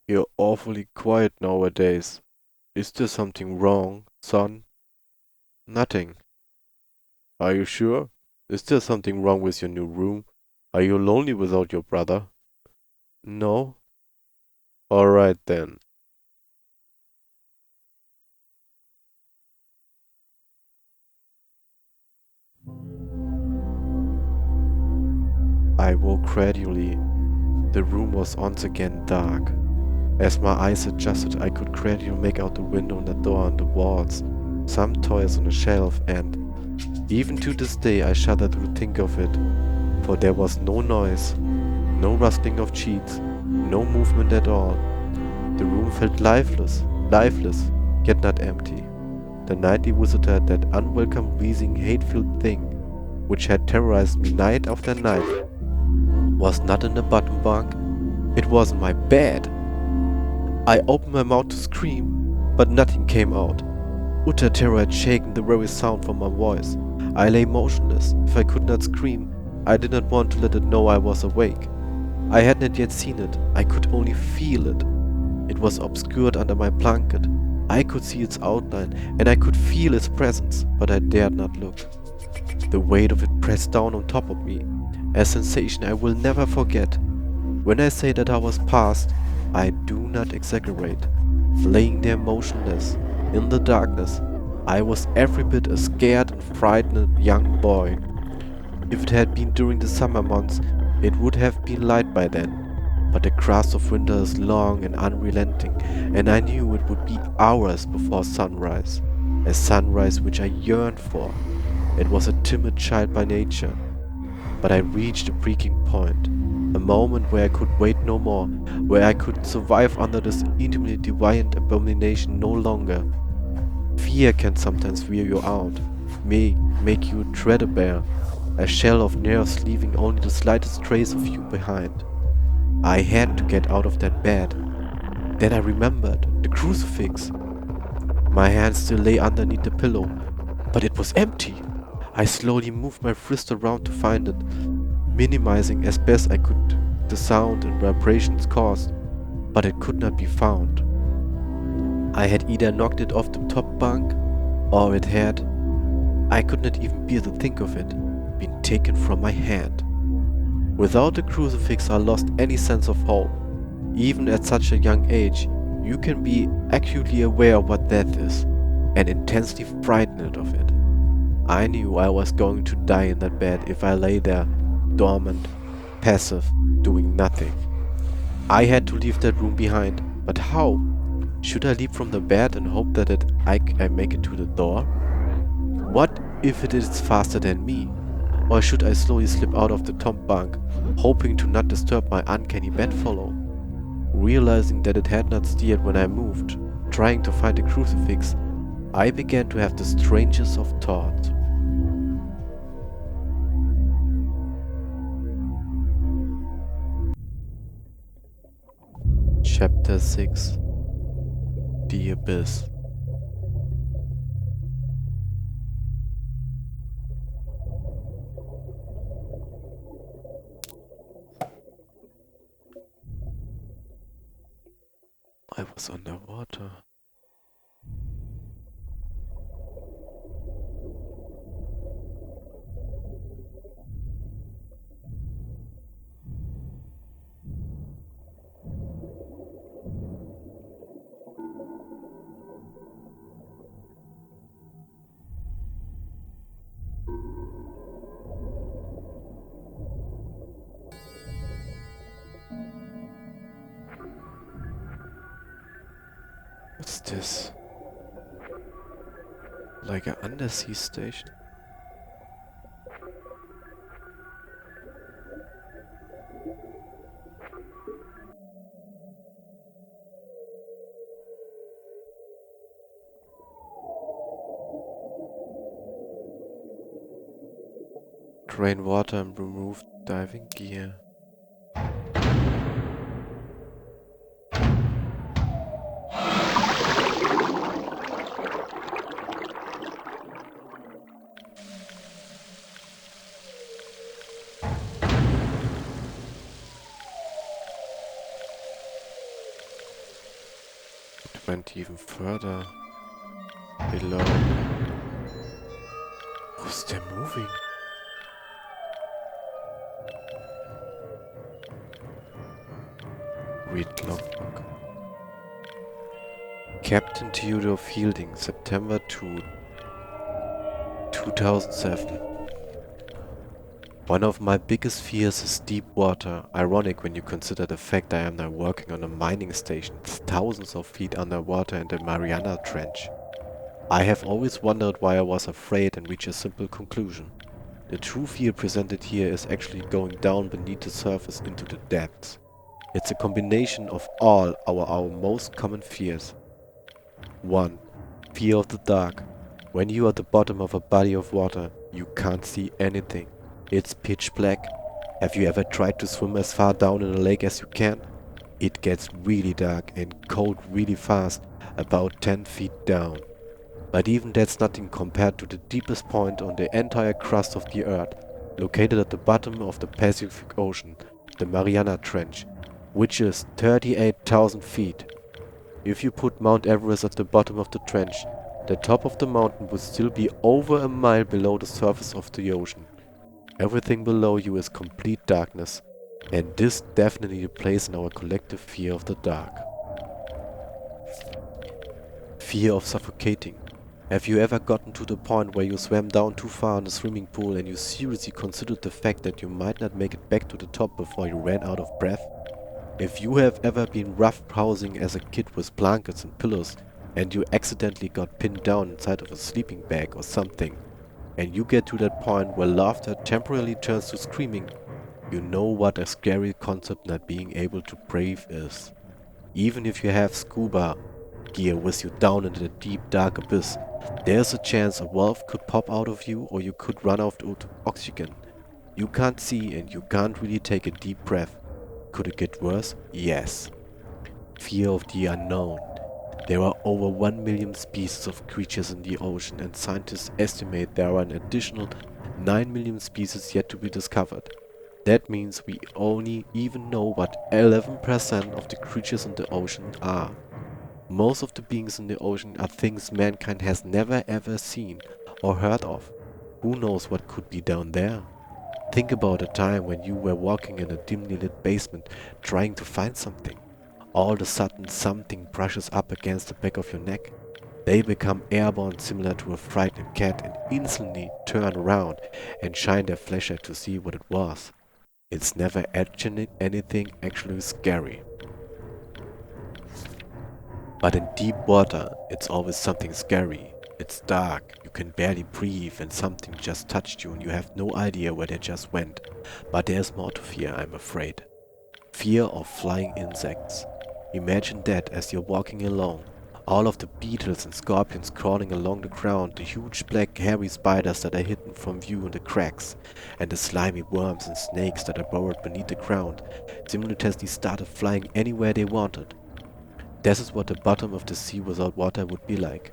You're awfully quiet nowadays. Is there something wrong, son? Nothing. Are you sure? Is there something wrong with your new room? Are you lonely without your brother? No? Alright then. I woke gradually. The room was once again dark. As my eyes adjusted, I could gradually make out the window and the door on the walls, some toys on a shelf, and even to this day I shudder to think of it, for there was no noise, no rustling of sheets, no movement at all. The room felt lifeless, yet not empty. The nightly visitor, that unwelcome, wheezing, hate-filled thing, which had terrorized me night after night, was not in the bottom bunk, it was in my bed. I opened my mouth to scream, but nothing came out. Utter terror had shaken the very sound from my voice. I lay motionless. If I could not scream, I did not want to let it know I was awake. I had not yet seen it, I could only feel it. It was obscured under my blanket. I could see its outline, and I could feel its presence, but I dared not look. The weight of it pressed down on top of me, a sensation I will never forget. When I say that I was past, I do not exaggerate. Laying there motionless, in the darkness, I was every bit a scared and frightened young boy. If it had been during the summer months, it would have been light by then. But the grasp of winter is long and unrelenting, and I knew it would be hours before sunrise, a sunrise which I yearned for. It was a timid child by nature, but I reached a breaking point, a moment where I could wait no more, where I could survive under this intimately deviant abomination no longer. Fear can sometimes wear you out, may make you dread a bear, a shell of nerves leaving only the slightest trace of you behind. I had to get out of that bed. Then I remembered the crucifix. My hand still lay underneath the pillow, but it was empty. I slowly moved my wrist around to find it, minimizing as best I could the sound and vibrations caused, but it could not be found. I had either knocked it off the top bunk, or it had, I could not even bear to think of it, been taken from my hand. Without the crucifix I lost any sense of hope. Even at such a young age, you can be acutely aware of what death is, and intensely frightened of it. I knew I was going to die in that bed if I lay there, dormant, passive, doing nothing. I had to leave that room behind, but how? Should I leap from the bed and hope that I make it to the door? What if it is faster than me? Or should I slowly slip out of the top bunk, hoping to not disturb my uncanny bedfellow? Realizing that it had not steered when I moved, trying to find the crucifix, I began to have the strangest of thoughts. Chapter 6. The Abyss. I was underwater. What's this? Like an undersea station? Drain water and remove diving gear. went even further below. Who's there moving? Read logbook. Captain Theodore Fielding, September 2007. One of my biggest fears is deep water, ironic when you consider the fact I am now working on a mining station thousands of feet underwater in the Mariana Trench. I have always wondered why I was afraid and reached a simple conclusion. The true fear presented here is actually going down beneath the surface into the depths. It's a combination of all our most common fears. 1. Fear of the dark. When you are at the bottom of a body of water, you can't see anything. It's pitch black. Have you ever tried to swim as far down in a lake as you can? It gets really dark and cold really fast, about 10 feet down. But even that's nothing compared to the deepest point on the entire crust of the Earth, located at the bottom of the Pacific Ocean, the Mariana Trench, which is 38,000 feet. If you put Mount Everest at the bottom of the trench, the top of the mountain would still be over a mile below the surface of the ocean. Everything below you is complete darkness, and this definitely plays in our collective fear of the dark. Fear of suffocating. Have you ever gotten to the point where you swam down too far in the swimming pool and you seriously considered the fact that you might not make it back to the top before you ran out of breath? If you have ever been roughhousing as a kid with blankets and pillows and you accidentally got pinned down inside of a sleeping bag or something, and you get to that point where laughter temporarily turns to screaming, you know what a scary concept not being able to breathe is. Even if you have scuba gear with you down into the deep dark abyss, there's a chance a valve could pop out of you or you could run out of oxygen. You can't see and you can't really take a deep breath. Could it get worse? Yes. Fear of the unknown. There are over 1 million species of creatures in the ocean, and scientists estimate there are an additional 9 million species yet to be discovered. That means we only even know what 11% of the creatures in the ocean are. Most of the beings in the ocean are things mankind has never ever seen or heard of. Who knows what could be down there? Think about a time when you were walking in a dimly lit basement trying to find something. All of a sudden something brushes up against the back of your neck. They become airborne similar to a frightened cat and instantly turn around and shine their flashlight to see what it was. It's never actually anything actually scary. But in deep water, it's always something scary. It's dark, you can barely breathe and something just touched you and you have no idea where they just went. But there's more to fear, I'm afraid. Fear of flying insects. Imagine that as you're walking along. All of the beetles and scorpions crawling along the ground, the huge black hairy spiders that are hidden from view in the cracks, and the slimy worms and snakes that are burrowed beneath the ground, simultaneously started flying anywhere they wanted. This is what the bottom of the sea without water would be like.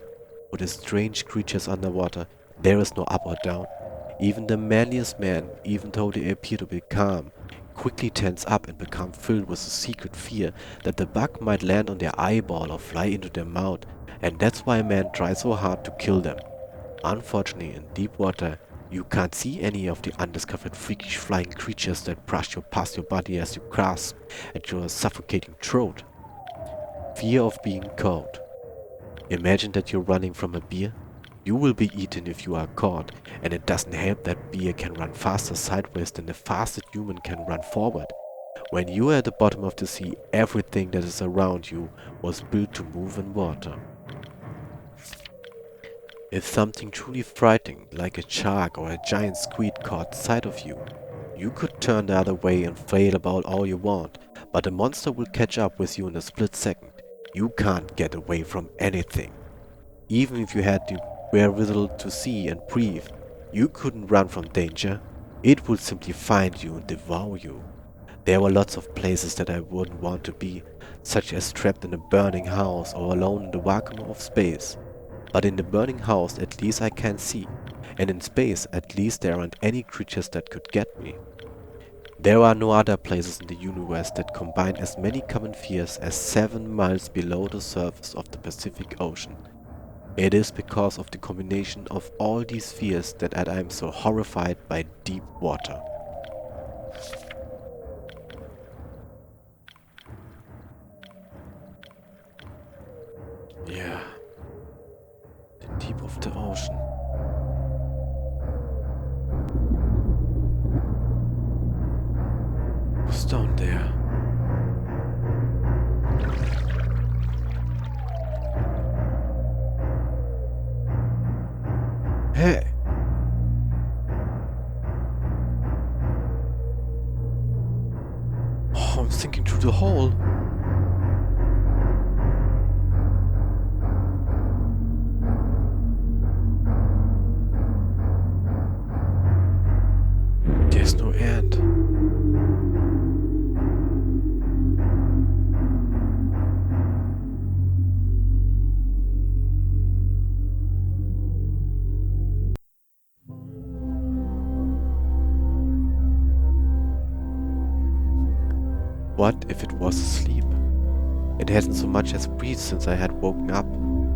With the strange creatures underwater, there is no up or down. Even the manliest man, even though they appear to be calm, quickly tense up and become filled with a secret fear that the bug might land on their eyeball or fly into their mouth, and that's why men try so hard to kill them. Unfortunately, in deep water, you can't see any of the undiscovered freakish flying creatures that brush past your body as you grasp at your suffocating throat. Fear of being caught. Imagine that you're running from a bear. You will be eaten if you are caught, and it doesn't help that bear can run faster sideways than the fastest human can run forward. When you are at the bottom of the sea, everything that is around you was built to move in water. If something truly frightening, like a shark or a giant squid caught sight of you, you could turn the other way and flail about all you want, but the monster will catch up with you in a split second. You can't get away from anything. Even if you had the wherewithal to see and breathe, you couldn't run from danger. It would simply find you and devour you. There were lots of places that I wouldn't want to be, such as trapped in a burning house or alone in the vacuum of space. But in the burning house at least I can see, and in space at least there aren't any creatures that could get me. There are no other places in the universe that combine as many common fears as 7 miles below the surface of the Pacific Ocean. It is because of the combination of all these fears that I am so horrified by deep water. Yeah, the deep of the ocean. Who's down there? Hey! Oh, I'm sinking through the hole. There's no end. What if it was asleep? It hadn't so much as breathed since I had woken up.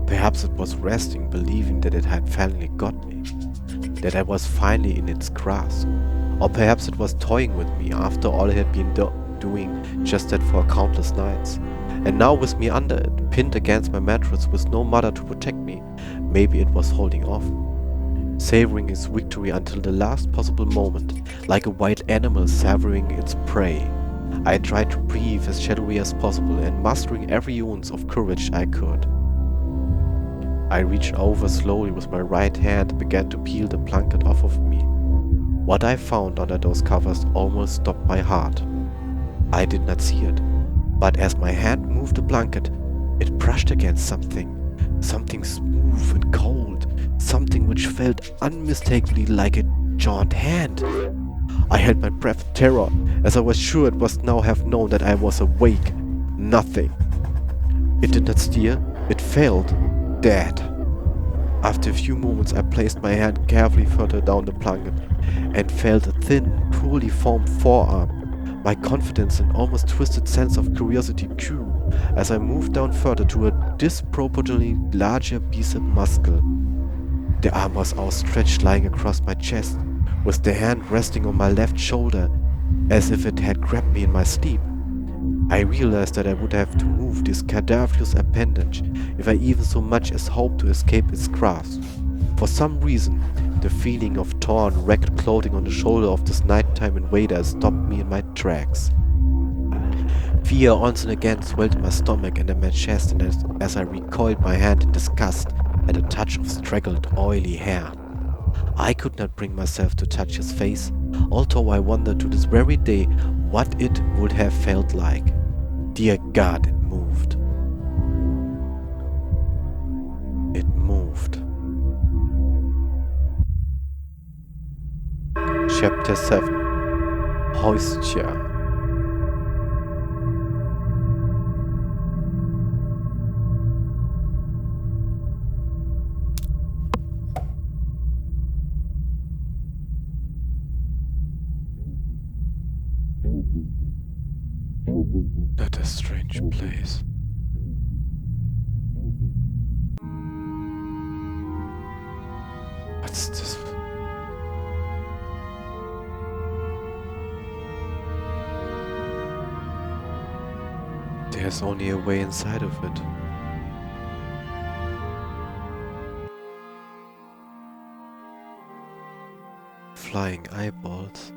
Perhaps it was resting, believing that it had finally got me, that I was finally in its grasp. Or perhaps it was toying with me after all it had been doing just that for countless nights. And now with me under it, pinned against my mattress with no mother to protect me, maybe it was holding off, savoring its victory until the last possible moment, like a wild animal savoring its prey. I tried to breathe as shadowy as possible and mustering every ounce of courage I could. I reached over slowly with my right hand and began to peel the blanket off of me. What I found under those covers almost stopped my heart. I did not see it, but as my hand moved the blanket, it brushed against something smooth and cold, something which felt unmistakably like a jaunt hand. I held my breath in terror, as I was sure it must now have known that I was awake. Nothing. It did not stir, it failed, dead. After a few moments I placed my hand carefully further down the blanket and felt a thin, poorly formed forearm. My confidence and almost twisted sense of curiosity grew as I moved down further to a disproportionately larger bicep muscle. The arm was outstretched, lying across my chest, with the hand resting on my left shoulder as if it had grabbed me in my sleep. I realized that I would have to move this cadaverous appendage if I even so much as hoped to escape its grasp. For some reason, the feeling of torn, ragged clothing on the shoulder of this nighttime invader stopped me in my tracks. Fear once and again swelled in my stomach and in my chest, and as I recoiled my hand in disgust at a touch of straggled, oily hair. I could not bring myself to touch his face, although I wondered to this very day what it would have felt like. Dear God, it moved. It moved. Chapter 7. Hoistia. What a strange place. What's this? There's only a way inside of it. Flying eyeballs.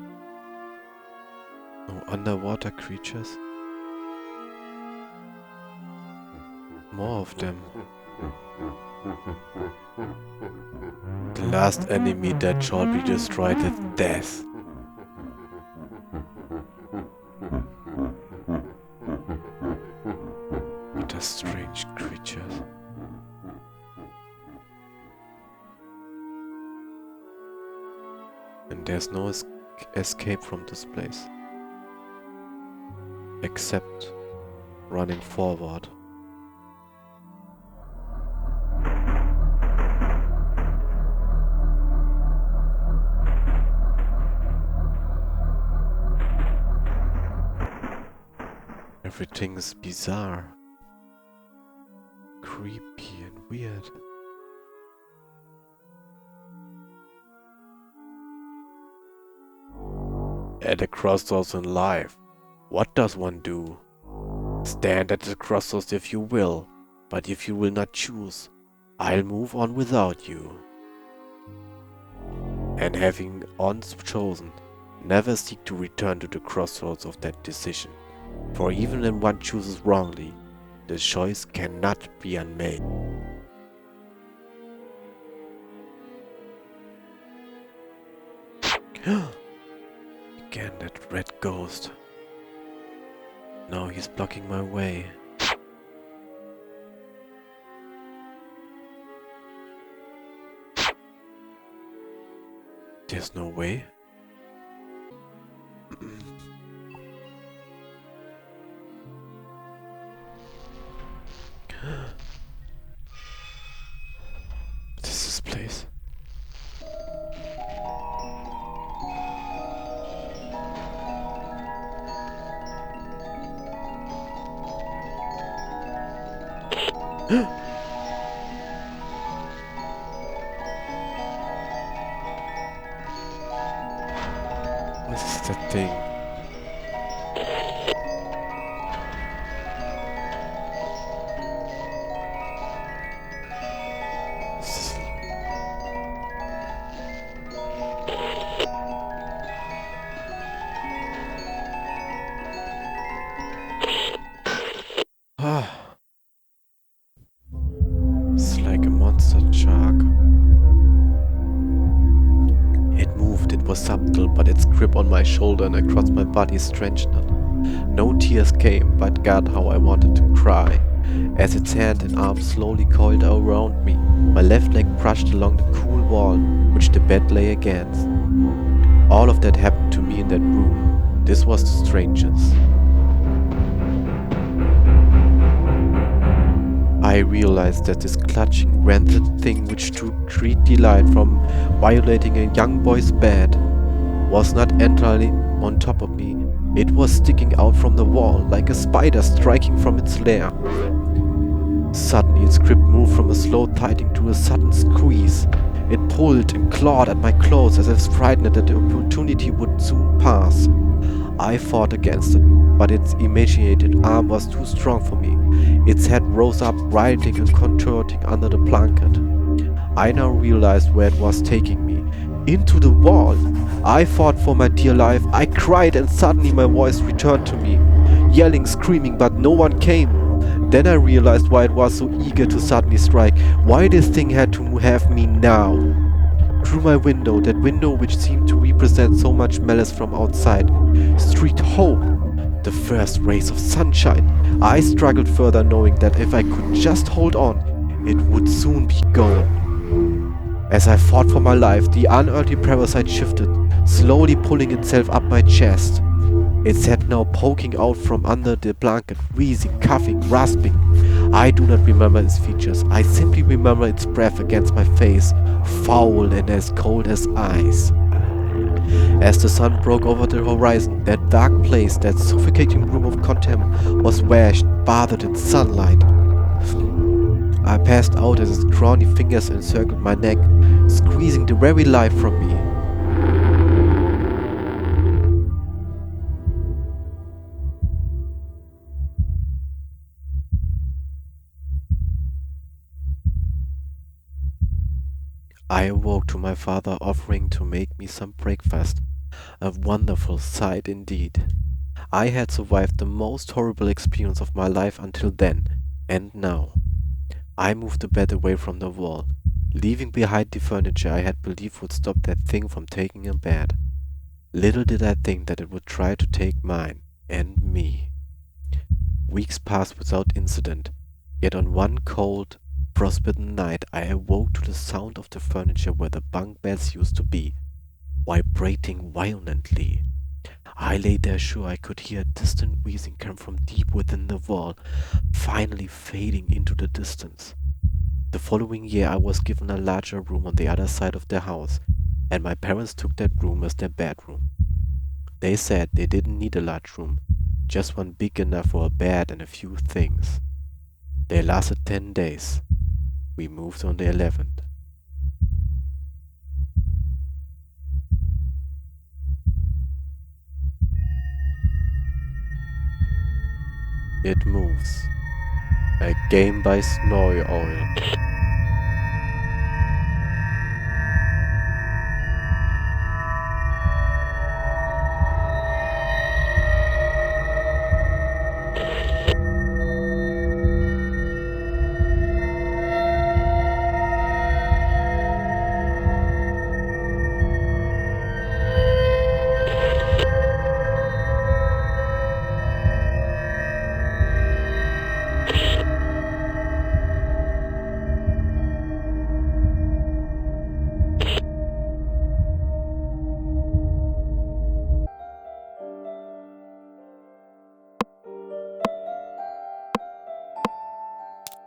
No underwater creatures. More of them. The last enemy that shall be destroyed with death. What a strange creatures. And there's no escape from this place. Except running forward. Everything's bizarre, creepy and weird. At a crossroads in life, what does one do? Stand at the crossroads if you will, but if you will not choose, I'll move on without you. And having once chosen, never seek to return to the crossroads of that decision. For even when one chooses wrongly, the choice cannot be unmade. Again, that red ghost. Now he's blocking my way. There's no way. What is this place? What is that thing? It's like a monster shark. It moved, it was subtle, but its grip on my shoulder and across my body strengthened. No tears came, but God, how I wanted to cry. As its hand and arm slowly coiled around me, my left leg brushed along the cool wall which the bed lay against. All of that happened to me in that room. This was the strangest. I realized that this clutching, rancid thing which took great delight from violating a young boy's bed was not entirely on top of me. It was sticking out from the wall like a spider striking from its lair. Suddenly its grip moved from a slow tightening to a sudden squeeze. It pulled and clawed at my clothes as if frightened that the opportunity would soon pass. I fought against it, but its emaciated arm was too strong for me. Its head rose up, writhing and contorting under the blanket. I now realized where it was taking me. Into the wall! I fought for my dear life. I cried and suddenly my voice returned to me. Yelling, screaming, but no one came. Then I realized why it was so eager to suddenly strike. Why this thing had to have me now. Through my window, that window which seemed to represent so much malice from outside, streaked hope, the first rays of sunshine. I struggled further, knowing that if I could just hold on, it would soon be gone. As I fought for my life, the unearthly parasite shifted, slowly pulling itself up my chest. Its head now poking out from under the blanket, wheezing, coughing, rasping. I do not remember its features. I simply remember its breath against my face, foul and as cold as ice. As the sun broke over the horizon, that dark place, that suffocating room of contempt, was washed, bathed in sunlight. I passed out as its crowny fingers encircled my neck, squeezing the very life from me. I awoke to my father offering to make me some breakfast. A wonderful sight indeed. I had survived the most horrible experience of my life until then, and now. I moved the bed away from the wall, leaving behind the furniture I had believed would stop that thing from taking a bed. Little did I think that it would try to take mine and me. Weeks passed without incident, yet on one cold, frostbitten night I awoke to the sound of the furniture where the bunk beds used to be, vibrating violently. I lay there sure I could hear a distant wheezing come from deep within the wall, finally fading into the distance. The following year I was given a larger room on the other side of the house, and my parents took that room as their bedroom. They said they didn't need a large room, Just one big enough for a bed and a few things. They lasted 10 days. We moved on the 11th. It moves. A game by Snowy Oil.